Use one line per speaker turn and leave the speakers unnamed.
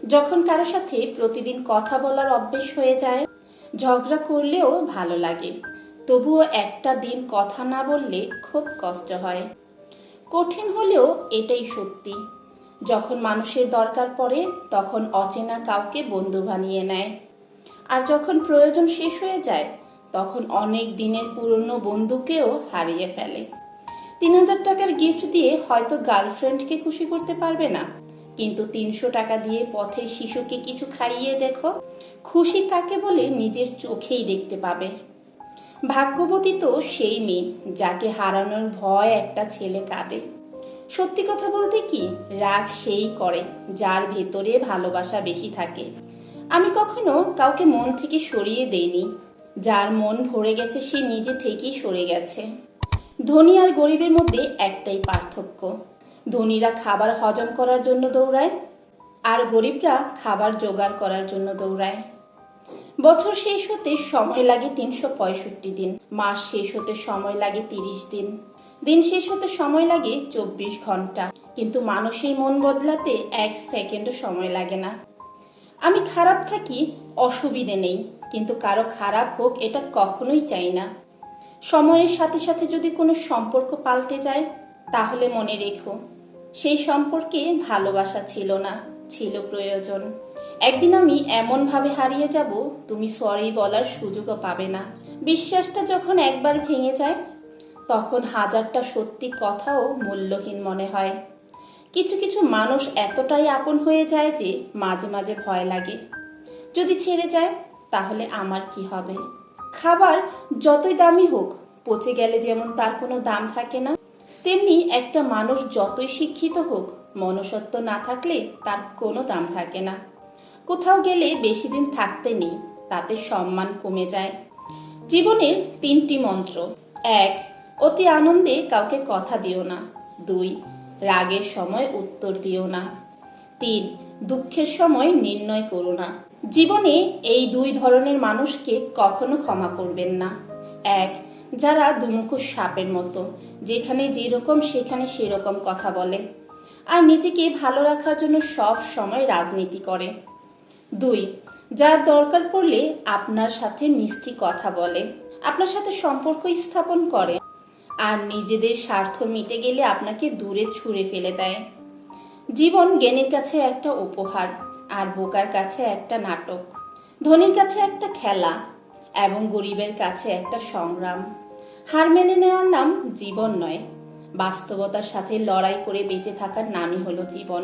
যখন কারো সাথে প্রতিদিন কথা বলার অভ্যেস হয়ে যায়, ঝগড়া করলেও ভালো লাগে, তবুও একটা দিন কথা না বললে খুব কষ্ট হয়। কঠিন হলেও এটাই সত্যি। যখন মানুষের দরকার পড়ে তখন অচেনা কাউকে বন্ধু বানিয়ে নেয়, আর যখন প্রয়োজন শেষ হয়ে যায় তখন অনেক দিনের পুরনো বন্ধুকেও হারিয়ে ফেলে। ৩,০০০ টাকার গিফট দিয়ে হয়তো গার্লফ্রেন্ডকে খুশি করতে পারবে না, কিন্তু ৩০০ টাকা দিয়ে পথের শিশুকে কিছু খাইয়ে দেখো, খুশি কাকে বলে নিজের চোখেই দেখতে পাবে। ভাগ্যবতী তো সেই মেয়ে যাকে হারানোর ভয় একটা ছেলে কাঁদে। সত্যি কথা বলতে কি, রাগ সেই করে যার ভেতরে ভালোবাসা বেশি থাকে। আমি কখনো কাউকে মন থেকে সরিয়ে দেইনি। যার মন ভরে গেছে সে নিজে থেকেই সরে গেছে। ধনী আর গরিবের মধ্যে একটাই পার্থক্য, ধনীরা খাবার হজম করার জন্য দৌড়ায় আর গরিবরা খাবার জোগাড় করার জন্য দৌড়ায়। বছর শেষ হতে সময় লাগে ৩৬৫ দিন, মাস শেষ হতে সময় লাগে ৩০ দিন, দিন শেষ হতে সময় লাগে ২৪ ঘন্টা, কিন্তু মানুষের মন বদলাতে ১ সেকেন্ডও সময় লাগে না। আমি খারাপ থাকি, অসুবিধে নেই, কিন্তু কারো খারাপ হোক এটা কখনোই চাই না। সময়ের সাথে সাথে যদি কোনো সম্পর্ক পাল্টে যায় তাহলে মনে রেখো, সেই সম্পর্কে ভালোবাসা ছিল না, ছিল প্রয়োজন। একদিন আমি এমনভাবে হারিয়ে যাব তুমি সরি বলার সুযোগও পাবে না। বিশ্বাসটা যখন একবার ভেঙে যায় তখন হাজারটা সত্যি কথাও মূল্যহীন মনে হয়। কিছু কিছু মানুষ এতটাই আপন হয়ে যায় যে মাঝে মাঝে ভয় লাগে, যদি ছেড়ে যায় তাহলে আমার কি হবে। খাবার যতই দামি হোক, পচে গেলে যেমন তার কোনো দাম থাকে না, তেমনি একটা মানুষ যতই শিক্ষিত হোক, মনুষ্যত্ব না থাকলে তার কোনো দাম থাকে না। কোথাও গেলে বেশি দিন থাকতে নেই, তাতে সম্মান কমে যায়। জীবনের ৩টি মন্ত্র: ১. অতি আনন্দে কাউকে কথা দিও না। ২. রাগের সময় উত্তর দিও না। ৩. দুঃখের সময় নির্ণয় করো না। জীবনে এই ২ ধরনের মানুষকে কখনো ক্ষমা করবেন না। ১. যারা দুমুখো সাপের মতো, যেখানে যেরকম সেখানে সেরকম কথা বলে আর নিজেকে ভালো রাখার জন্য সব সময় রাজনীতি করে। ২. যার দরকার পড়লে আপনার সাথে মিষ্টি কথা বলে, আপনার সাথে সম্পর্ক স্থাপন করে, আর নিজেদের স্বার্থ মিটে গেলে আপনাকে দূরে ছুঁড়ে ফেলে দেয়। জীবন জ্ঞানীর কাছে একটা উপহার আর বোকার কাছে একটা নাটক, ধনীর কাছে একটা খেলা এবং গরিবের কাছে একটা সংগ্রাম। হার মেনে নেওয়ার নাম জীবন নয়, বাস্তবতার সাথে লড়াই করে বেঁচে থাকার নামই হলো জীবন।